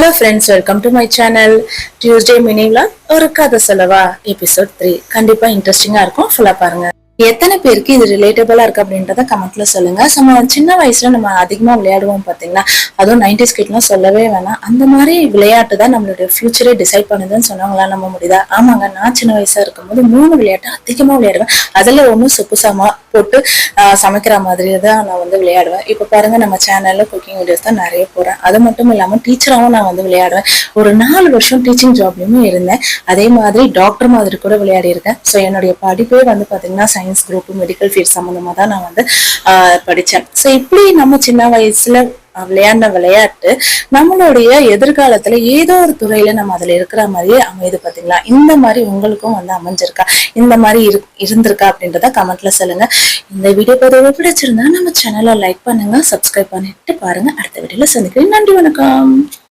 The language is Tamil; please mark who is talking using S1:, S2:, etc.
S1: Hello friends, welcome to my channel. Tuesday mini vlog ஒரு கதை சொல்லவா எபிசோட் 3 கண்டிப்பா இன்ட்ரெஸ்டிங்கா இருக்கும். ஃபுல்லா பாருங்க. எத்தனை பேருக்கு இது ரிலேட்டபிளா இருக்கு அப்படின்றத கமெண்ட்ல சொல்லுங்க. நம்ம சின்ன வயசுல நம்ம அதிகமா விளையாடுவோம் பாத்தீங்களா, அதுவும் 90s கிட்லாம் சொல்லவே வேணாம். அந்த மாதிரி விளையாட்டு தான் நம்மளுடைய ஃபியூச்சரே டிசைட் பண்ணுதுன்னு சொன்னாங்களா நம்ப முடியுதா? ஆமாங்க, நான் சின்ன வயசா இருக்கும்போது 3 விளையாட்டு அதிகமா விளையாடுவேன். அதுல ஒண்ணு சொப்பு சாமா போட்டு சமைக்கிற மாதிரி தான் நான் விளையாடுவேன். இப்ப பாருங்க, நம்ம சேனல்ல குக்கிங் வீடியோஸ் தான் நிறைய போறேன். அது மட்டும் இல்லாம டீச்சராகவும் நான் விளையாடுவேன். ஒரு 4 வருஷம் டீச்சிங் ஜாப்லயுமே இருந்தேன். அதே மாதிரி டாக்டர் மாதிரி கூட விளையாடி இருக்கேன். ஸோ என்னுடைய படிப்பே பாத்தீங்கன்னா சயின்ஸ் குரூப், மெடிக்கல் ஃபீல்ட் சம்பந்தமா தான் நான் படிச்சேன். ஸோ இப்படி நம்ம சின்ன வயசுல விளையாடின விளையாட்டு நம்மளுடைய எதிர்காலத்துல ஏதோ ஒரு துறையில நம்ம அதுல இருக்கிற மாதிரியே அமையுது பாத்தீங்களா? இந்த மாதிரி உங்களுக்கும் அமைஞ்சிருக்கா, இந்த மாதிரி இருந்திருக்கா அப்படின்றத கமெண்ட்ல சொல்லுங்க. இந்த வீடியோ பதிவு பிடிச்சிருந்தா நம்ம சேனலை லைக் பண்ணுங்க, சப்ஸ்கிரைப் பண்ணிட்டு பாருங்க. அடுத்த வீடியோல சந்திக்கிறேன். நன்றி, வணக்கம்.